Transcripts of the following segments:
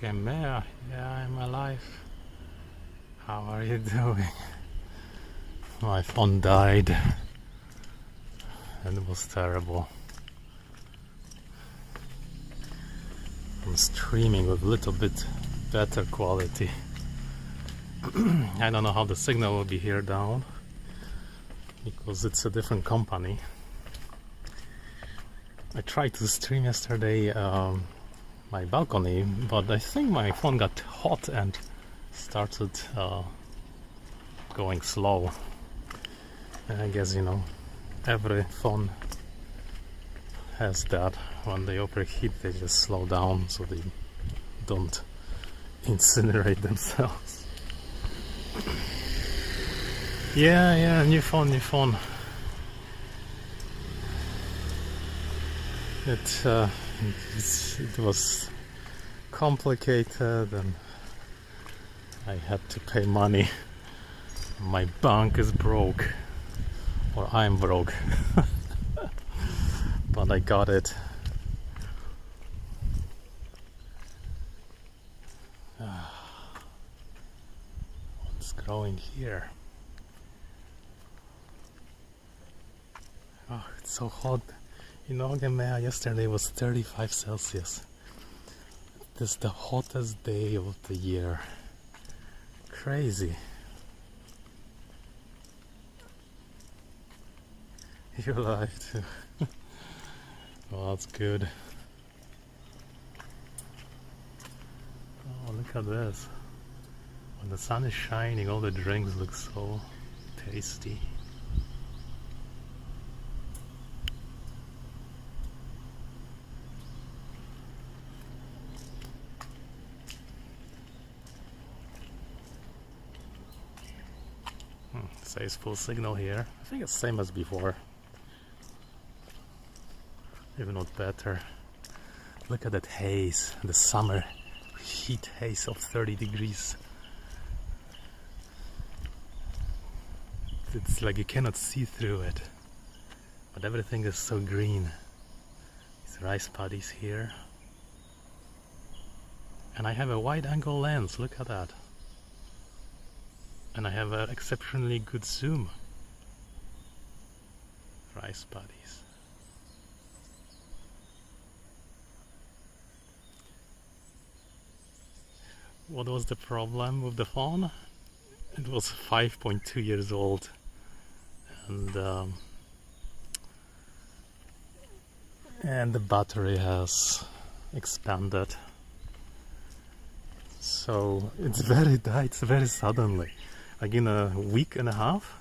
Okay, Mea, yeah, I'm alive. How are you doing? My phone died and it was terrible. I'm streaming with a little bit better quality. I don't know how the signal will be here down because it's a different company. I tried to stream yesterday my balcony, but I think my phone got hot and started going slow. And I guess, every phone has that. When they overheat, they just slow down so they don't incinerate themselves. Yeah, new phone. It was complicated and I had to pay money. My bank is broke, or I'm broke. But I got it. What's growing here? Oh, it's so hot. Gemea yesterday was 35 Celsius. This is the hottest day of the year. Crazy. You're alive too. Well, that's good. Oh, look at this. When the sun is shining, all the drinks look so tasty. Says full signal here. I think it's same as before. Even not better. Look at that haze, the summer heat haze of 30 degrees. It's like you cannot see through it, but everything is so green. These rice paddies here. And I have a wide angle lens, look at that. And I have an exceptionally good zoom. Rice paddies. What was the problem with the phone? It was 5.2 years old, and the battery has expanded. So it died very suddenly. Like in a week and a half,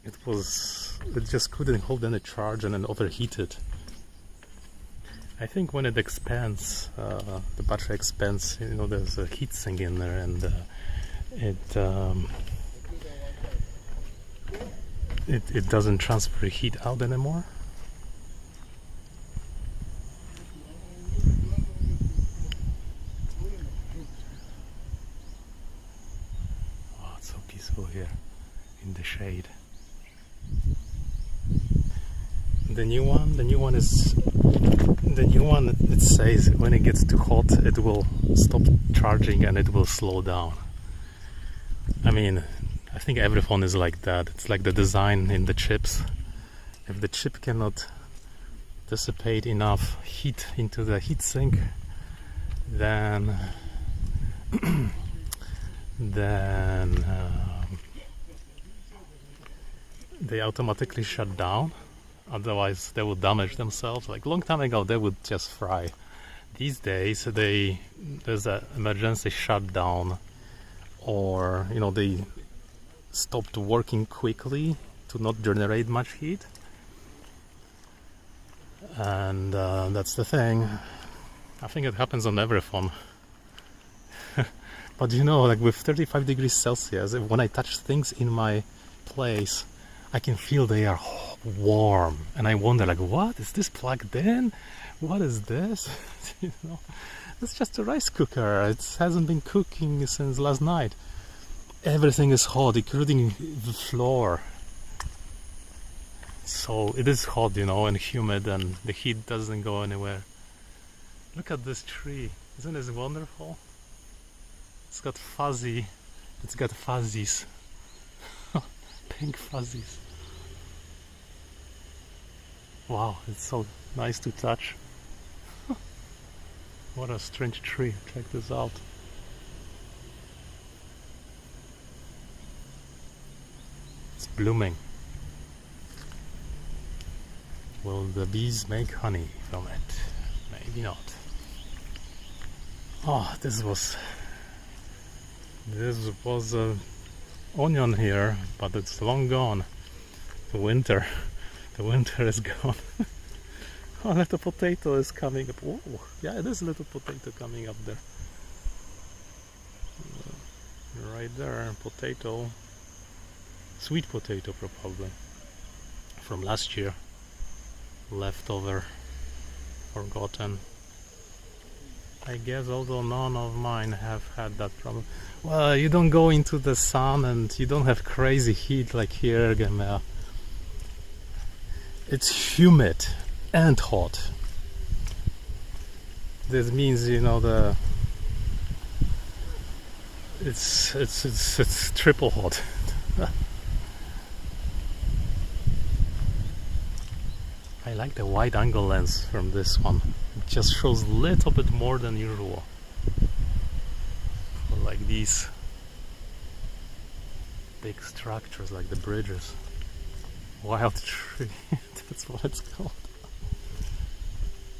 it just couldn't hold any charge and then overheated. I think when it expands, the battery expands, there's a heat sink in there, and it doesn't transfer heat out anymore. Oh, it's so peaceful here in the shade. The new one, it says when it gets too hot, it will stop charging and it will slow down. I mean, I think every phone is like that. It's like the design in the chips. If the chip cannot dissipate enough heat into the heatsink, then they automatically shut down. Otherwise they would damage themselves. Like long time ago they would just fry. These days there's an emergency shutdown, or they stopped working quickly to not generate much heat. And that's the thing. I think it happens on every phone. But like with 35 degrees Celsius, when I touch things in my place, I can feel they are warm, and I wonder, like, what is this plugged in? What is this? It's just a rice cooker. It hasn't been cooking since last night. Everything is hot, including the floor. So it is hot, and humid, and the heat doesn't go anywhere. Look at this tree. Isn't this wonderful? It's got fuzzy. It's got fuzzies. Pink fuzzies. Wow, it's so nice to touch. What a strange tree. Check this out. It's blooming. Will the bees make honey from it? Maybe not. Oh, this was a onion here, but it's long gone. The winter is gone. Oh, a little potato is coming up. Oh, yeah, there's a little potato coming up there. Right there, potato. Sweet potato probably. From last year. Leftover. Forgotten. I guess although none of mine have had that problem. Well, you don't go into the sun and you don't have crazy heat like here, Gemma. It's humid and hot. This means, you know, it's triple hot. I like the wide angle lens from this one. It just shows a little bit more than usual. Like these big structures, like the bridges. Wild tree, that's what it's called.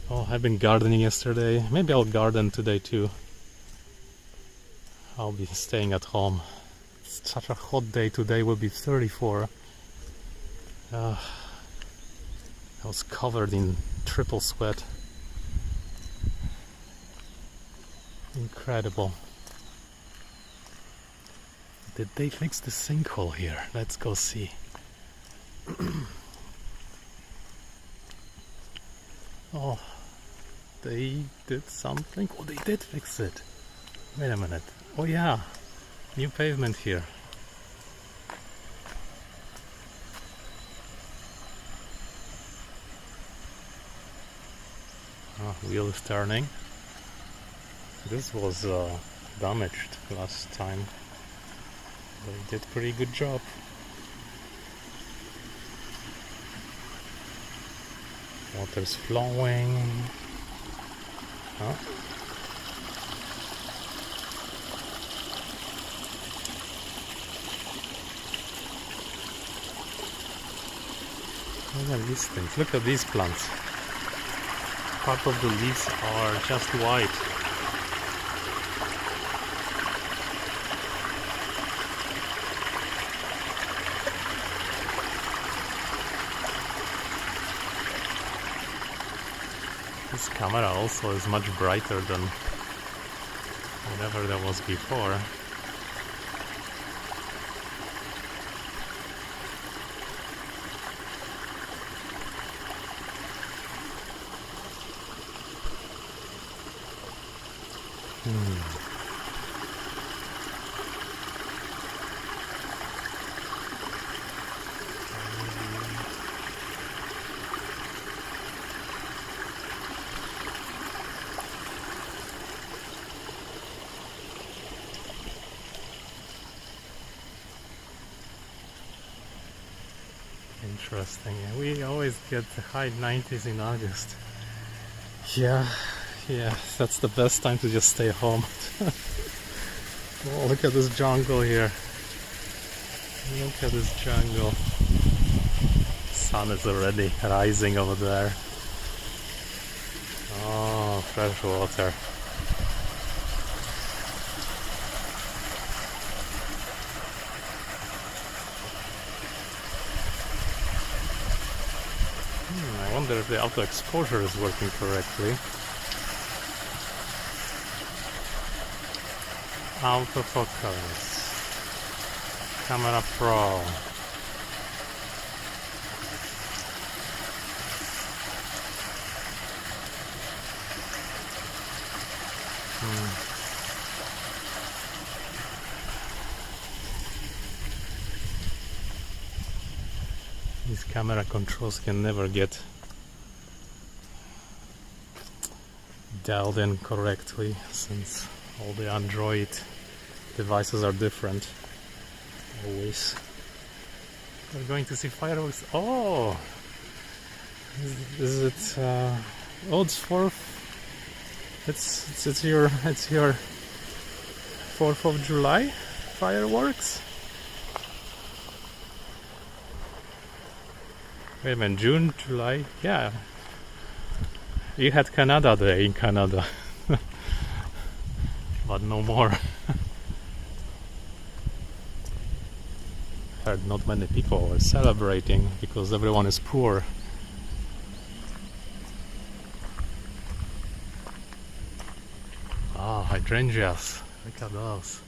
Oh, I've been gardening yesterday. Maybe I'll garden today too. I'll be staying at home. It's such a hot day. Today will be 34. I was covered in triple sweat. Incredible. Did they fix the sinkhole here? Let's go see. Oh, they did something. Oh, they did fix it. Wait a minute. Oh yeah, new pavement here. Oh, wheel is turning. This was damaged last time. They did pretty good job. Water's flowing. Huh? What are these things? Look at these plants. Part of the leaves are just white. This camera also is much brighter than whatever there was before. Interesting. We always get the high 90s in August. Yeah, that's the best time to just stay home. Oh, look at this jungle here. Look at this jungle. Sun is already rising over there. Oh, fresh water. I wonder if the auto exposure is working correctly. Autofocus. Camera Pro. These camera controls can never get dialed in correctly, since all the Android devices are different. Always. We're going to see fireworks. Oh, is it? Oh, it's 4th. It's your 4th of July fireworks. Wait a minute, June, July, yeah. You had Canada Day in Canada, but no more. Heard not many people are celebrating because everyone is poor. Ah, hydrangeas, look at those.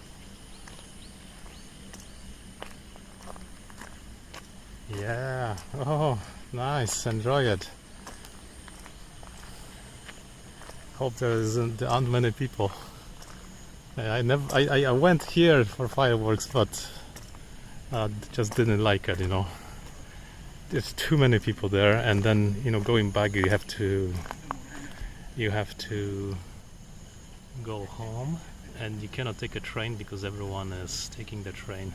Yeah, oh, nice, enjoy it. Hope there aren't many people. I went here for fireworks, but just didn't like it, you know. There's too many people there, and then, you know, going back you have to go home, and you cannot take a train because everyone is taking the train.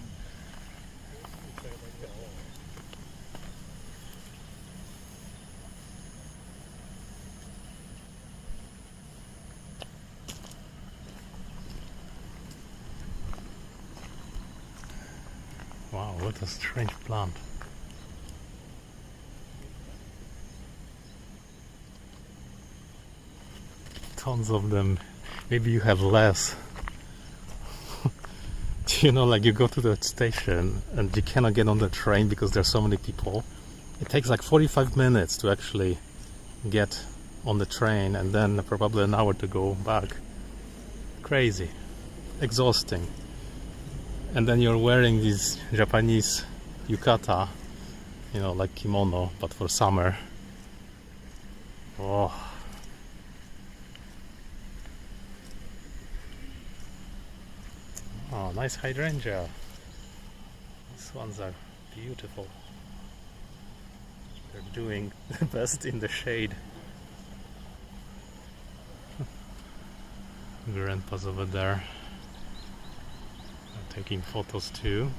Wow, what a strange plant. Tons of them. Maybe you have less. You know, like you go to the station and you cannot get on the train because there's so many people. It takes like 45 minutes to actually get on the train, and then probably an hour to go back. Crazy. Exhausting. And then you're wearing these Japanese yukata, you know, like kimono, but for summer. Oh. Oh, nice hydrangea. These ones are beautiful. They're doing the best in the shade. Grandpa's over there. They're taking photos too.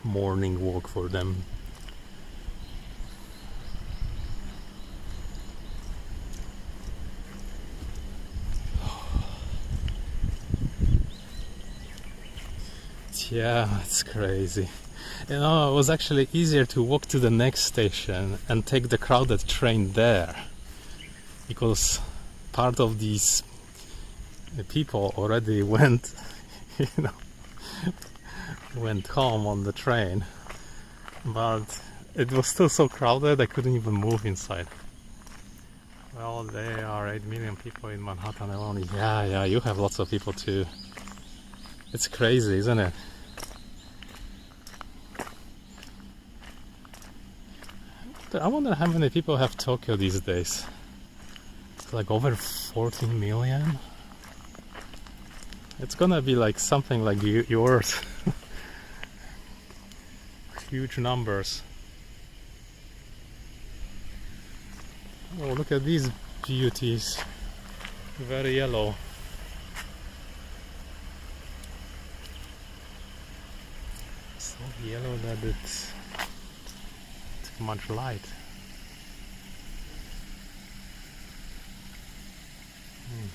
Morning walk for them. Yeah, it's crazy. You know, it was actually easier to walk to the next station and take the crowded train there, because part of these people already went, you know, went home on the train, but it was still so crowded I couldn't even move inside. Well, there are 8 million people in Manhattan alone. Yeah, you have lots of people too. It's crazy, isn't it? I wonder how many people have Tokyo these days. It's like over 14 million. It's gonna be like something like yours. Huge numbers. Oh, look at these beauties. Very yellow. So yellow that it's too much light.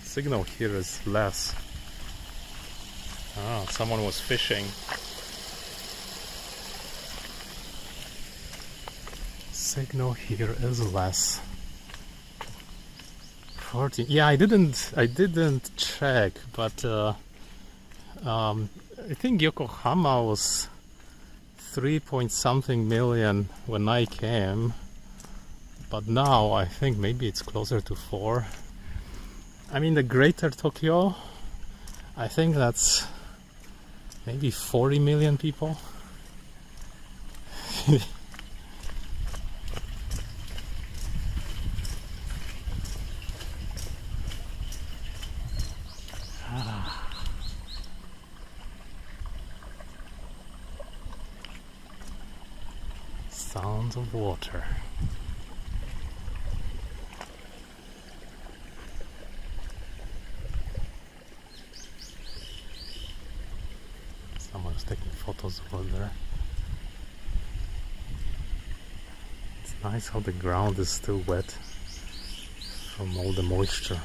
Signal here is less. Ah, someone was fishing. Signal here is less. 14. Yeah, I didn't check, but I think Yokohama was 3 point something million when I came, but now I think maybe it's closer to 4. I mean, the greater Tokyo, I think that's maybe 40 million people. Sounds of water. Someone's taking photos over there. It's nice how the ground is still wet from all the moisture.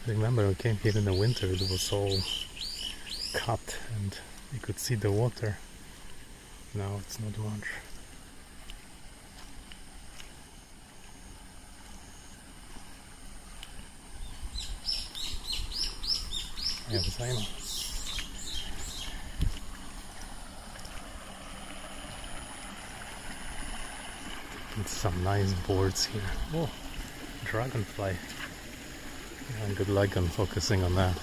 I remember I came here in the winter, it was all cut and you could see the water. Now it's not much. Yeah, the same. It's some nice boards here. Oh, dragonfly. Yeah, good luck on focusing on that.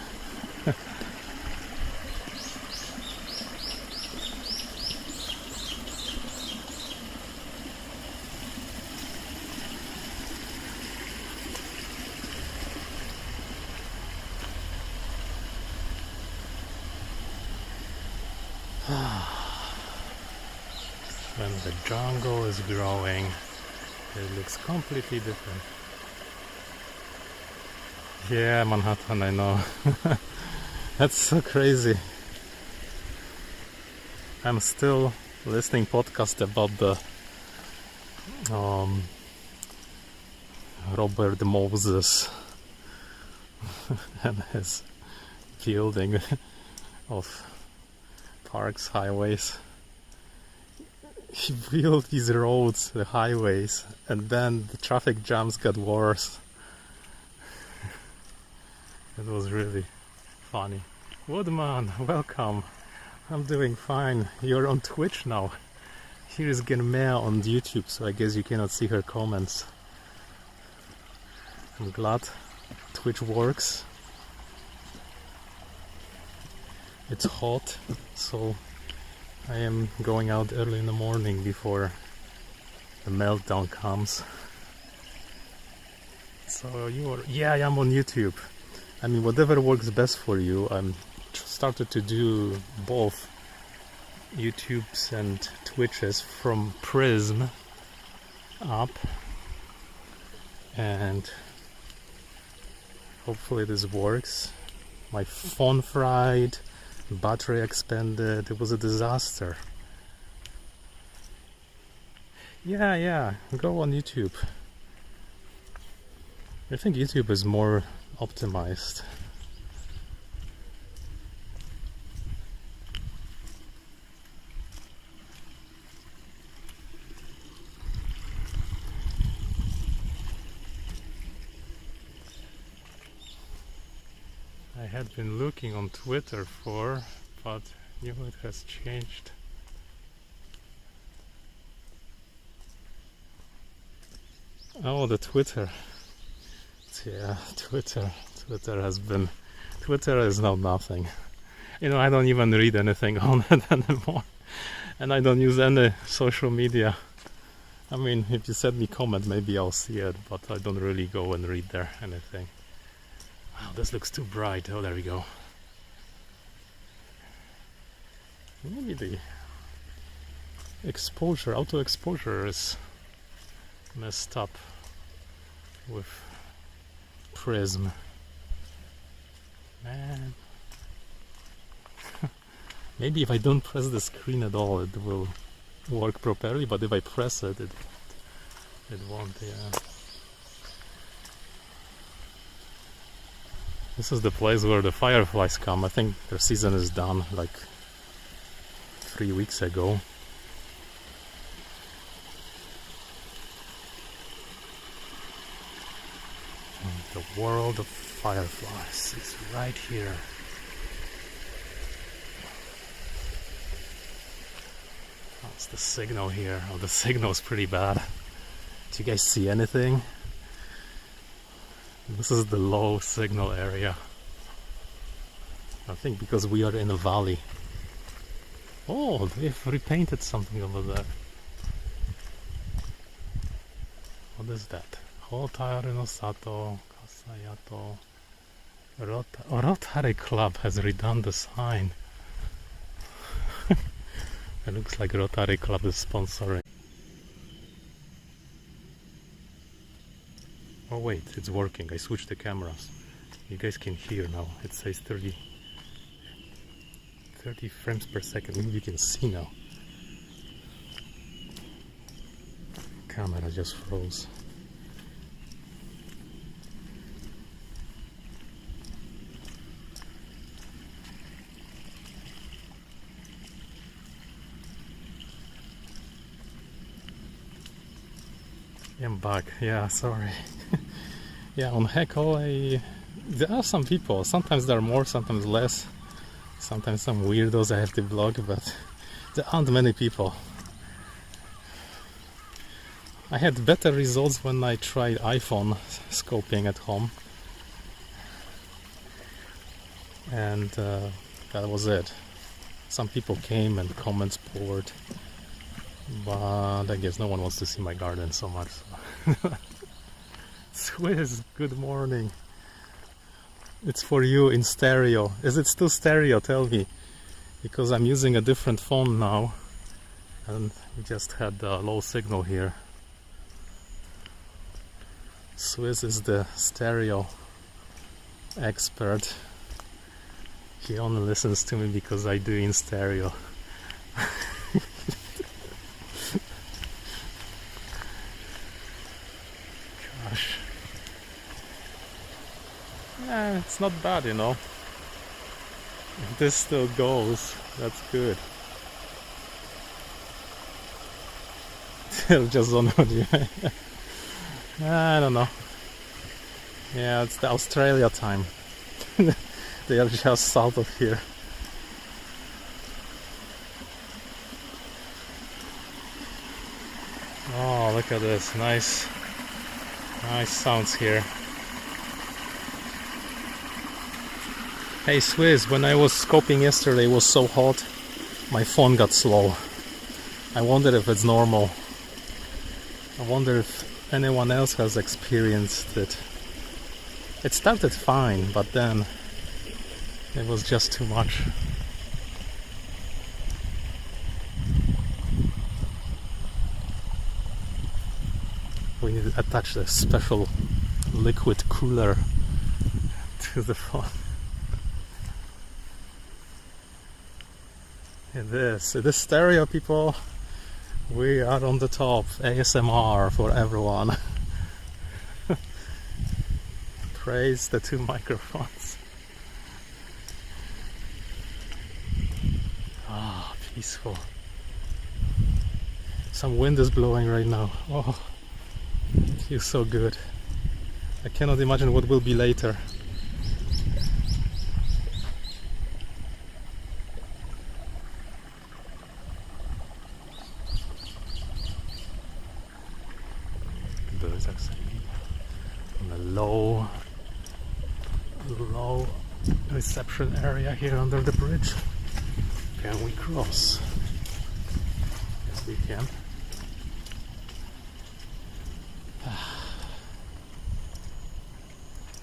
When the jungle is growing, it looks completely different. Yeah, Manhattan, I know. That's so crazy. I'm still listening podcast about the Robert Moses and his building of parks, highways. He built these roads, the highways, and then the traffic jams got worse. It was really funny. Woodman, welcome. I'm doing fine. You're on Twitch now. Here is Genmea on YouTube, so I guess you cannot see her comments. I'm glad Twitch works. It's hot, so I am going out early in the morning before the meltdown comes. So you are... Yeah, I am on YouTube. I mean, whatever works best for you. I'm started to do both YouTubes and Twitches from Prism app, and hopefully this works. My phone fried, battery expanded, it was a disaster. Yeah, go on YouTube. I think YouTube is more optimized. I had been looking on Twitter for, but it has changed. Oh, the Twitter. Yeah, Twitter is now nothing. You know, I don't even read anything on it anymore. And I don't use any social media. I mean, if you send me comment, maybe I'll see it, but I don't really go and read there anything. Wow, this looks too bright. Oh, there we go. Maybe the exposure, auto exposure is messed up with Prism. Man. Maybe if I don't press the screen at all, it will work properly, but if I press it, it won't, yeah. This is the place where the fireflies come. I think their season is done like 3 weeks ago. And the world of fireflies is right here. That's the signal here. Oh, the signal is pretty bad. Do you guys see anything? This is the low signal area. I think because we are in a valley. Oh, they've repainted something over there. What is that? Hotaru no Sato, Kasayato. Rotary Club has redone the sign. It looks like Rotary Club is sponsoring. Oh wait, it's working. I switched the cameras. You guys can hear now. It says 30 frames per second. Maybe you can see now. Camera just froze. I'm back. Yeah, sorry. Yeah, on Heko, there are some people. Sometimes there are more, sometimes less. Sometimes some weirdos I have to block, but there aren't many people. I had better results when I tried iPhone scoping at home. And that was it. Some people came and comments poured. But I guess no one wants to see my garden so much. So. Swiss, good morning. It's for you in stereo. Is it still stereo? Tell me. Because I'm using a different phone now. And we just had a low signal here. Swiss is the stereo expert. He only listens to me because I do in stereo. Gosh. Yeah, it's not bad, you know. If this still goes, that's good. Still just on audio. I don't know. Yeah, it's the Australia time. They are just south of here. Oh, look at this. Nice sounds here. Hey Swiss, when I was scoping yesterday, it was so hot, my phone got slow. I wonder if it's normal. I wonder if anyone else has experienced it. It started fine, but then it was just too much. We need to attach the special liquid cooler to the phone. It is stereo, people. We are on the top. ASMR for everyone. Praise the two microphones. Ah, peaceful. Some wind is blowing right now. Oh, it feels so good. I cannot imagine what will be later. Birds actually on a low reception area here under the bridge. Can we cross? Yes, we can.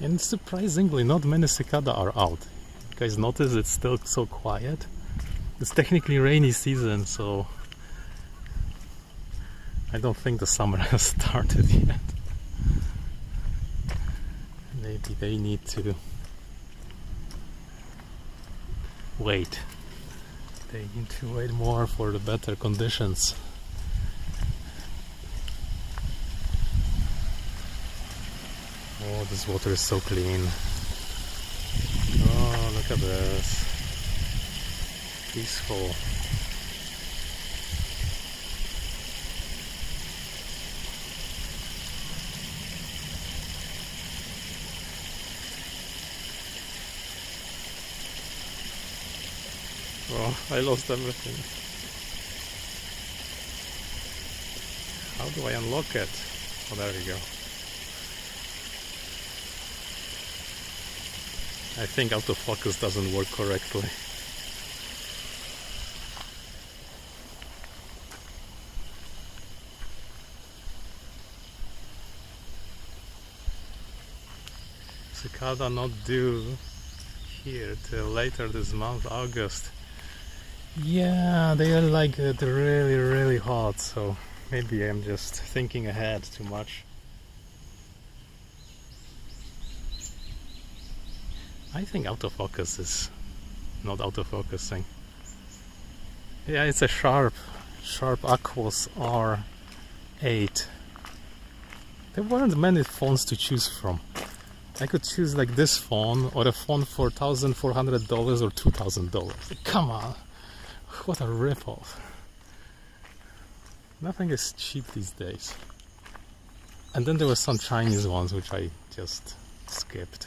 And surprisingly, not many cicada are out. You guys notice it's still so quiet? It's technically rainy season, so I don't think the summer has started yet. Maybe they need to wait. They need to wait more for the better conditions. Oh, this water is so clean. Oh, look at this. Peaceful. Oh, I lost everything. How do I unlock it? Oh, there we go. I think autofocus doesn't work correctly. Cicada not due here till later this month, August. Yeah, they are like really, really hot, so maybe I'm just thinking ahead too much. I think autofocus is not autofocusing. Yeah, it's a Sharp Aquos R8. There weren't many phones to choose from. I could choose like this phone or a phone for $1,400 or $2,000. Come on, what a ripoff. Nothing is cheap these days. And then there were some Chinese ones which I just skipped.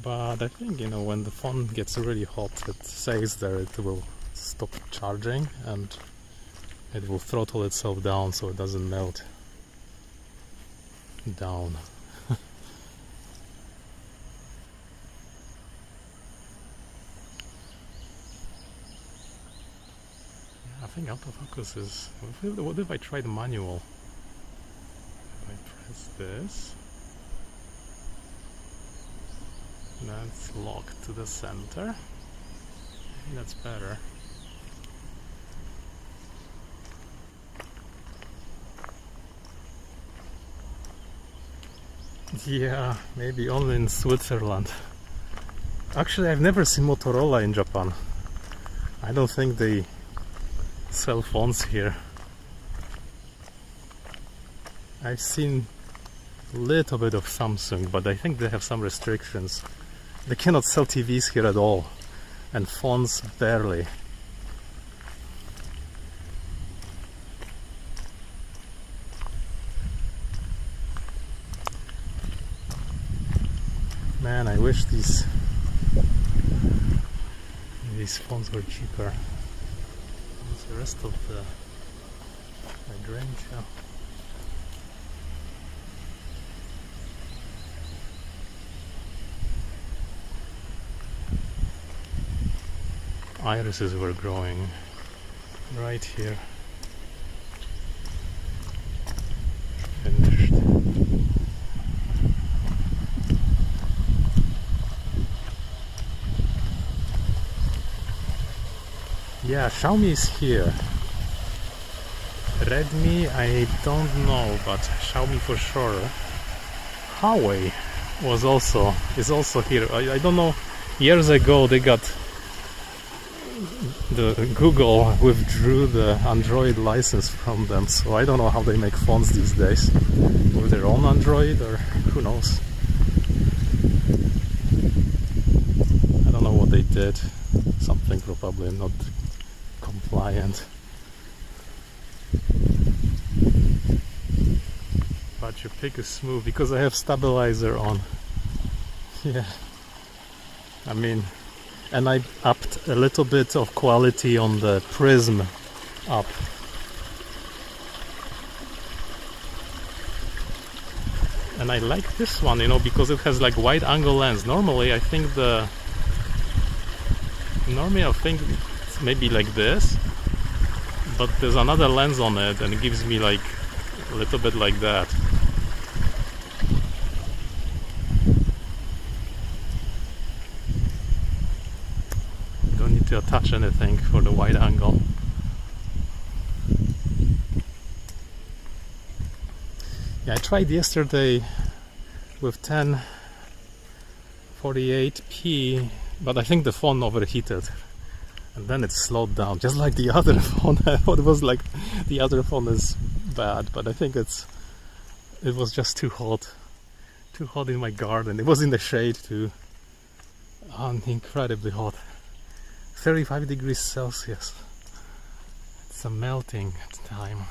But I think, when the phone gets really hot, it says that it will stop charging and it will throttle itself down so it doesn't melt down. I think autofocus is... What if I try the manual? If I press this, that's locked to the center. I think that's better. Yeah, maybe only in Switzerland. Actually, I've never seen Motorola in Japan. I don't think they sell phones here. I've seen a little bit of Samsung, but I think they have some restrictions. They cannot sell TVs here at all, and phones barely. Man, I wish these phones were cheaper. What's the rest of the hydrangea? Irises were growing right here. Finished. Yeah, Xiaomi is here. Redmi, I don't know, but Xiaomi for sure. Huawei is also here. I don't know. Years ago they got Google withdrew the Android license from them, so I don't know how they make phones these days. With their own Android, or who knows. I don't know what they did. Something probably not compliant. But your pick is smooth because I have stabilizer on. Yeah. I mean, and I upped a little bit of quality on the prism up. And I like this one, because it has like wide angle lens. Normally I think it's maybe like this, but there's another lens on it and it gives me like a little bit like that. Don't need to attach anything for the wide angle. Yeah, I tried yesterday with 1048p, but I think the phone overheated and then it slowed down, just like the other phone. I thought it was like the other phone is bad, but I think it was just too hot in my garden. It was in the shade too. Incredibly hot. 35 degrees Celsius. It's a melting time.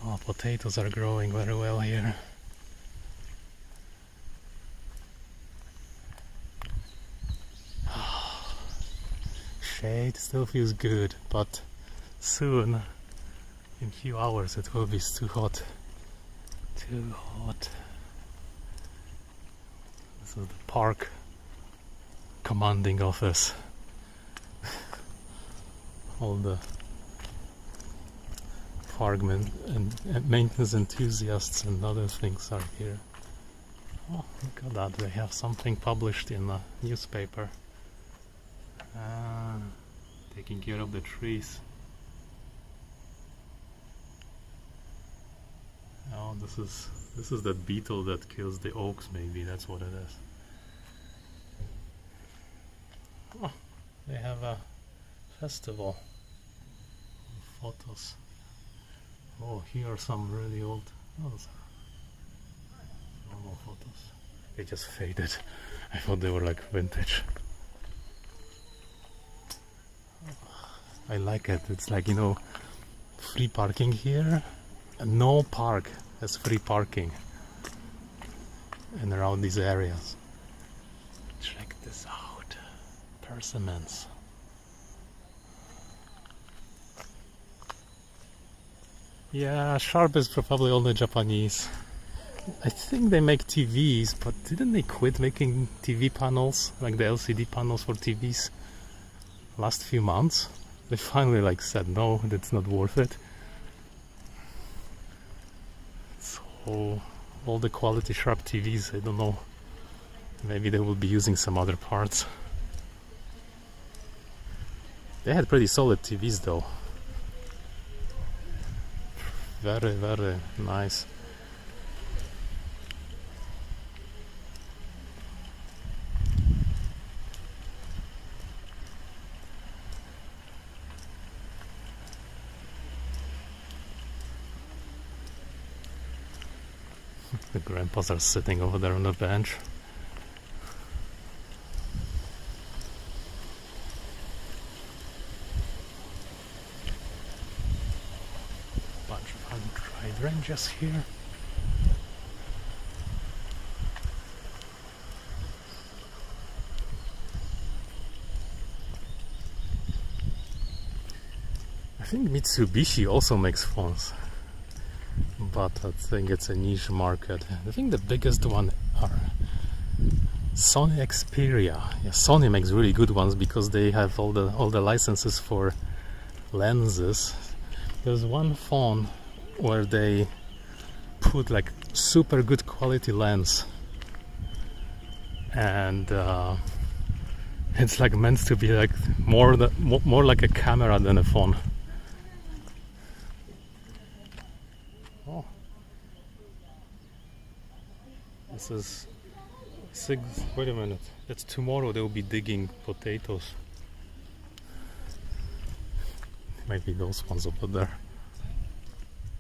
Oh, potatoes are growing very well here. Shade still feels good, but soon, in a few hours, it will be too hot. Too hot. This is the park commanding office. All the farming and maintenance enthusiasts and other things are here. Oh, look at that, they have something published in a newspaper. Taking care of the trees. Oh, this is the beetle that kills the oaks, maybe that's what it is. Oh, they have a festival. Photos. Oh, here are some really old. Oh, those are normal photos. They just faded. I thought they were like vintage. I like it. It's like, you know, free parking here. No park has free parking. And around these areas. Check this out. Persimmons. Yeah, Sharp is probably only Japanese. I think they make TVs, but didn't they quit making TV panels, like the LCD panels for TVs, last few months? They finally like said no, that's not worth it. So all the quality Sharp TVs, I don't know, maybe they will be using some other parts. They had pretty solid TVs though. Very, very nice. The grandpas are sitting over there on the bench. Bunch of hydrangeas here. I think Mitsubishi also makes phones, but I think it's a niche market. I think the biggest one are Sony Xperia. Yeah, Sony makes really good ones because they have all the licenses for lenses. There's one phone where they put like super good quality lens, and it's like meant to be like more like a camera than a phone. Oh, this is six. Wait a minute. That's tomorrow. They'll be digging potatoes. Maybe those ones over there.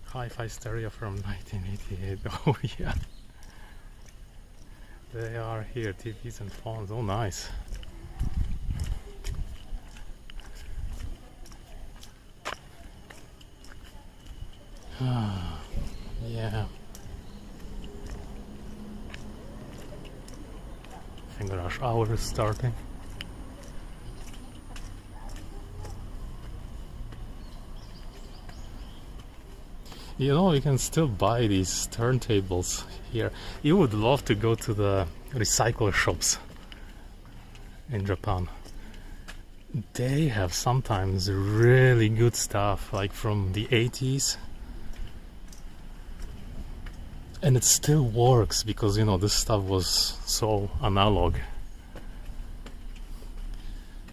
Hi-Fi stereo from 1988. Oh yeah. They are here, TVs and phones. Oh nice. Yeah. I think rush hour is starting. You know, you can still buy these turntables here. You would love to go to the recycle shops in Japan. They have sometimes really good stuff, like from the 80s. And it still works because, you know, this stuff was so analog.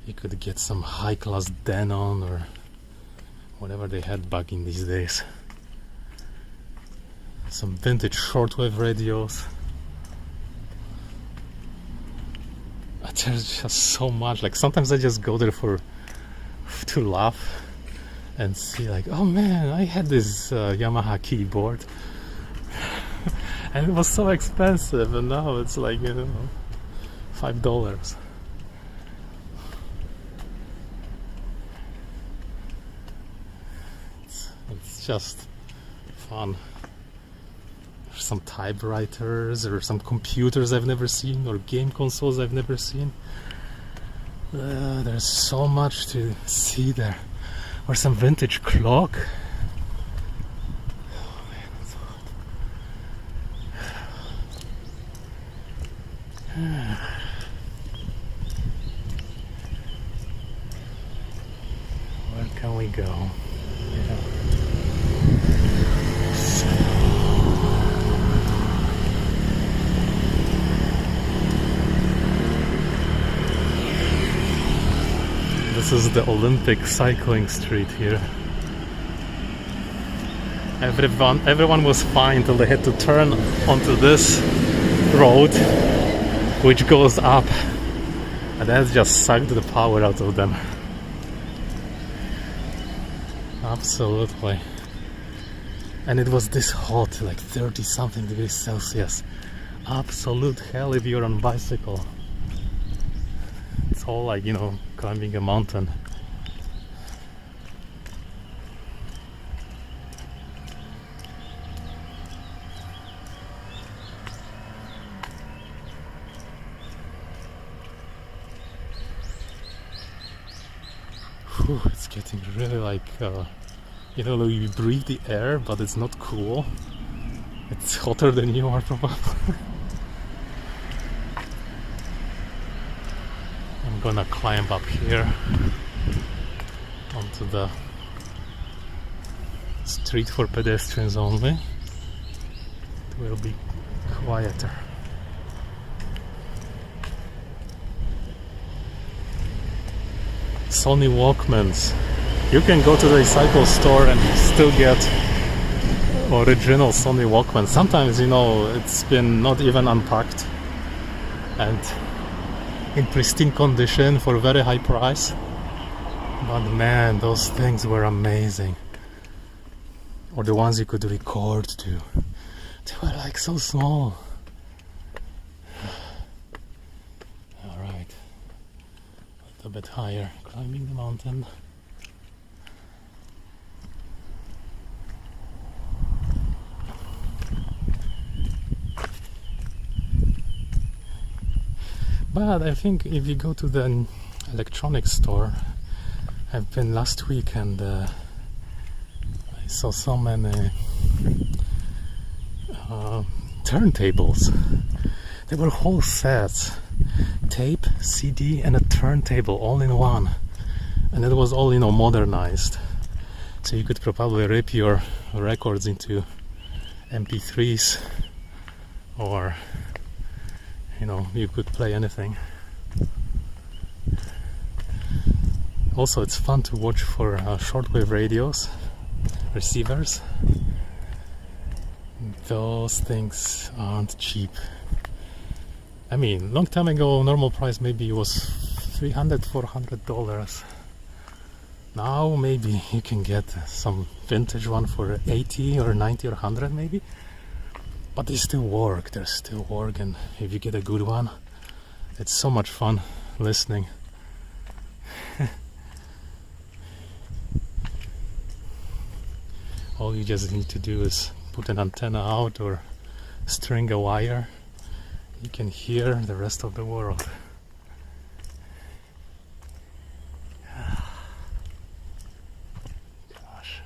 You could get some high-class Denon or whatever they had back in these days. Some vintage shortwave radios. There's just so much. Like sometimes I just go there to laugh and see like, oh man, I had this Yamaha keyboard and it was so expensive, and now it's like, you know, $5. It's just fun. Some typewriters or some computers I've never seen, or game consoles I've never seen. There's so much to see there. Or some vintage clock. Oh man, that's hot. Where can we go? Yeah. This is the Olympic cycling street here. Everyone was fine till they had to turn onto this road, which goes up, and that just sucked the power out of them. Absolutely. And it was this hot, like 30 something degrees Celsius. Absolute hell if you're on bicycle. It's all like, you know, climbing a mountain. Whew, it's getting really like, you know, you breathe the air, but it's not cool. It's hotter than you are probably. I'm gonna climb up here onto the street for pedestrians only. It will be quieter. Sony Walkmans. You can go to the cycle store and still get original Sony Walkman. Sometimes, you know, it's been not even unpacked and in pristine condition for a very high price. But man, those things were amazing. Or the ones you could record to. They were like so small. Alright. A little bit higher. Climbing the mountain. But I think if you go to the electronics store, I've been last week and I saw so many turntables. They were whole sets, tape, CD and a turntable all in one, and it was all, you know, modernized, so you could probably rip your records into MP3s, or you know, you could play anything. Also, it's fun to watch for shortwave radios, receivers. Those things aren't cheap. I mean, long time ago, normal price maybe was $300–400. Now maybe you can get some vintage one for 80 or 90 or 100 maybe. But they still work, they still work, and if you get a good one, it's so much fun listening. All you just need to do is put an antenna out or string a wire. You can hear the rest of the world. Gosh,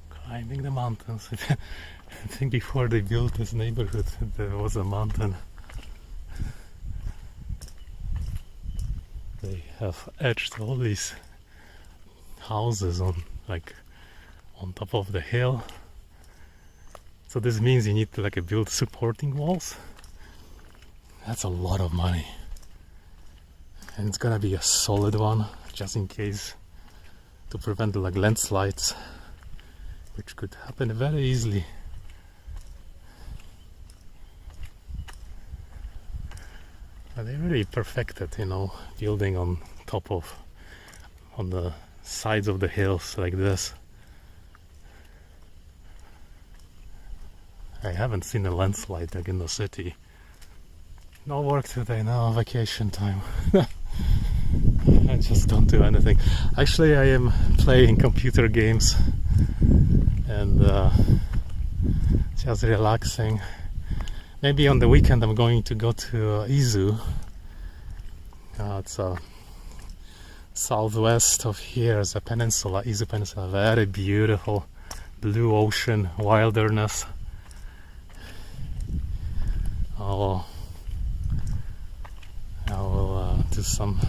climbing the mountains. I think before they built this neighborhood there was a mountain. They have etched all these houses on top of the hill. So this means you need to build supporting walls. That's a lot of money. And it's gonna be a solid one, just in case, to prevent landslides, which could happen very easily. They really perfected, you know, building on the sides of the hills like this. I haven't seen a landslide in the city. No work today, no vacation time. I just don't do anything. Actually, I am playing computer games and just relaxing. Maybe on the weekend I'm going to go to Izu. It's southwest of here is a peninsula, Izu Peninsula, very beautiful blue ocean wilderness. I will do some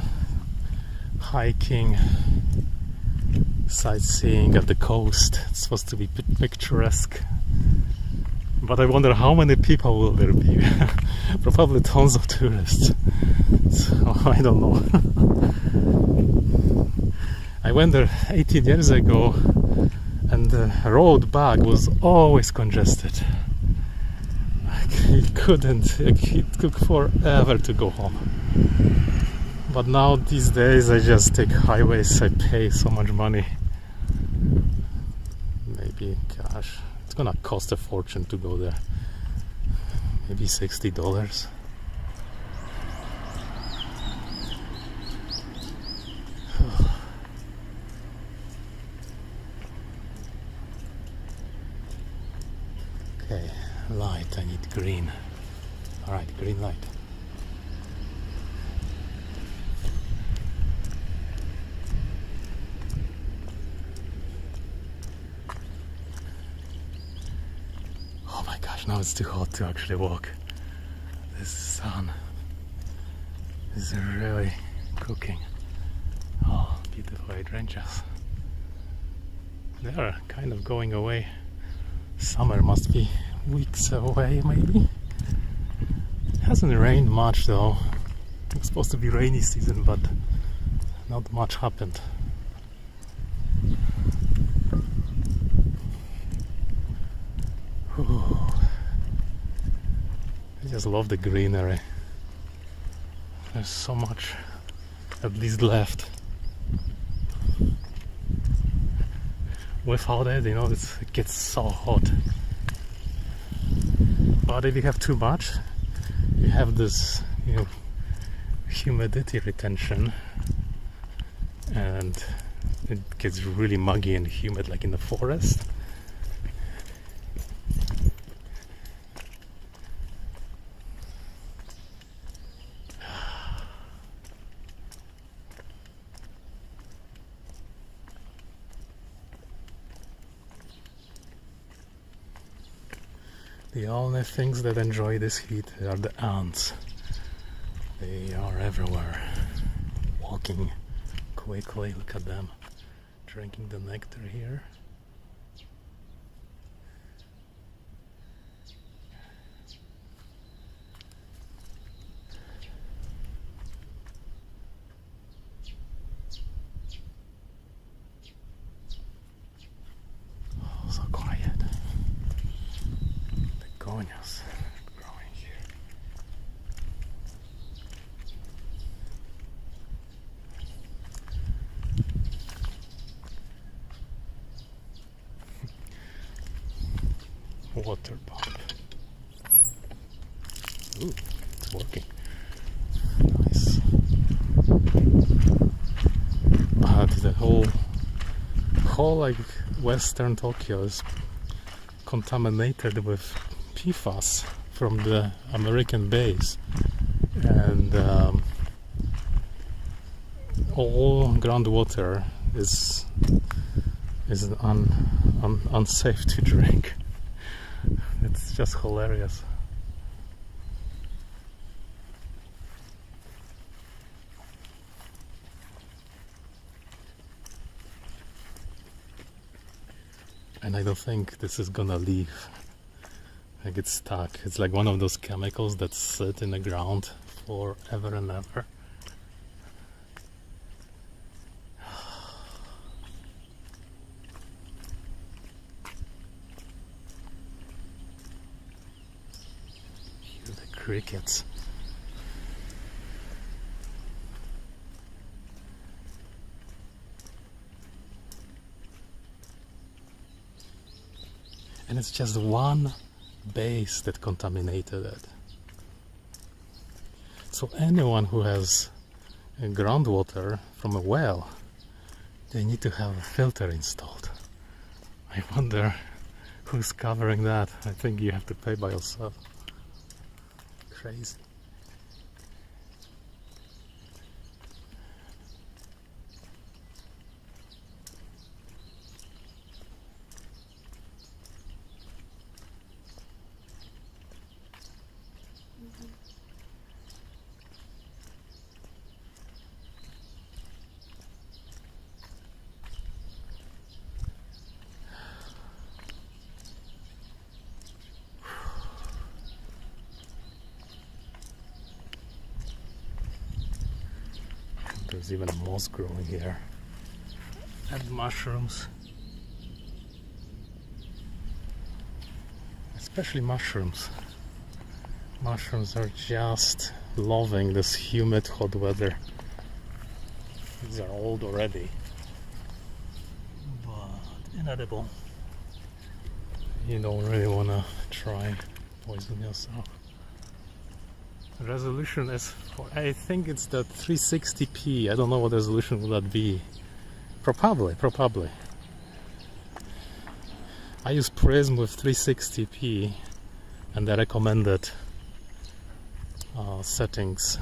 hiking, sightseeing at the coast. It's supposed to be picturesque. But I wonder how many people will there be. Probably tons of tourists. So I don't know. I went there 18 years ago, and the road back was always congested. It couldn't, it took forever to go home. But now these days I just take highways. I pay so much money. Maybe, gosh, it's gonna cost a fortune to go there. Maybe $60. Okay, light, I need green. Alright, green light. Oh my gosh, now it's too hot to actually walk. This sun is really cooking. Oh, beautiful hydrangeas. They are kind of going away. Summer must be weeks away, maybe. It hasn't rained much though. It's supposed to be rainy season, but not much happened. Whew. I just love the greenery. There's so much at least left. Without it, you know, it gets so hot. But if you have too much, you have this, you know, humidity retention, and it gets really muggy and humid, like in the forest. The only things that enjoy this heat are the ants. They are everywhere, walking quickly. Look at them, drinking the nectar here. Oh, so quiet. Begonias growing here. Water pump. Ooh, it's working. Nice. But the whole like western Tokyo is contaminated with PFAS from the American base, and all groundwater is unsafe to drink. It's just hilarious. And I don't think this is gonna leave. Like, it's stuck. It's like one of those chemicals that sit in the ground forever and ever. Hear the crickets. And it's just one base that contaminated it. So anyone who has groundwater from a well, they need to have a filter installed. I wonder who's covering that. I think you have to pay by yourself. Crazy. There's even moss growing here. And mushrooms. Especially mushrooms. Mushrooms are just loving this humid hot weather. These are old already, but inedible. You don't really want to try poison yourself. The resolution is for, I think it's the 360p. I don't know what resolution will that be. Probably. I use Prism with 360p and the recommended settings.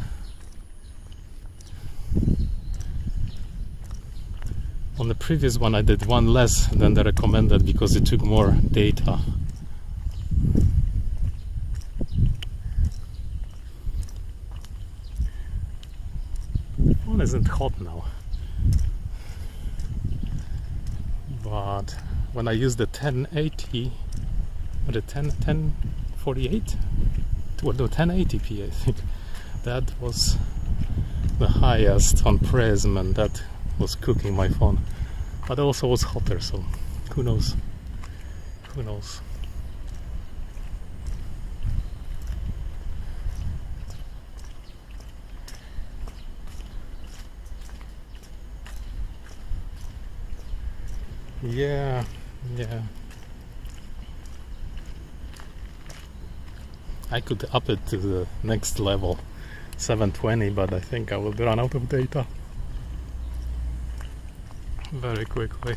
On the previous one I did one less than the recommended because it took more data. The phone isn't hot now, but when I use the 1080 or the 1048 or the 1080p, I think that was the highest on Prism, and that was cooking my phone, but it also was hotter, so who knows. Yeah. I could up it to the next level, 720, but I think I will run out of data very quickly.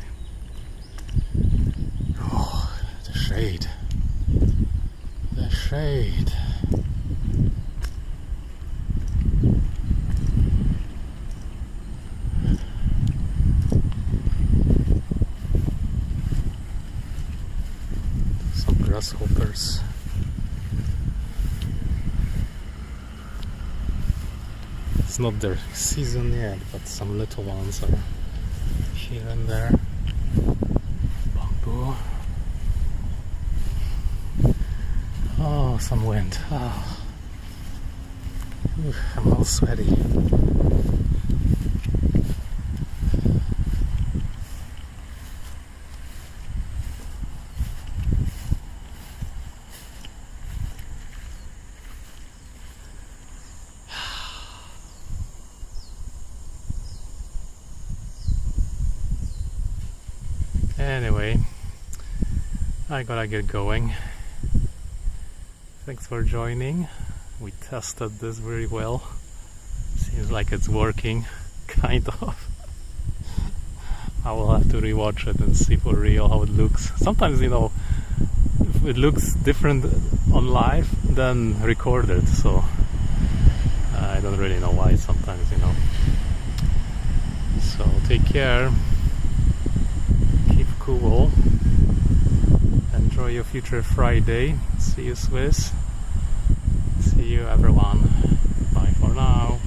Oh, the shade. Some grasshoppers. It's not their season yet, but some little ones are here and there. Bamboo. Oh, some wind. Oh. Ooh, I'm all sweaty. Anyway, I gotta get going. Thanks for joining. We tested this very well. Seems like it's working, kind of. I will have to rewatch it and see for real how it looks. Sometimes, you know, if it looks different on live than recorded, so I don't really know why sometimes, you know. So take care. Keep cool. Enjoy your future Friday. See you, Swiss. See you, everyone. Bye for now.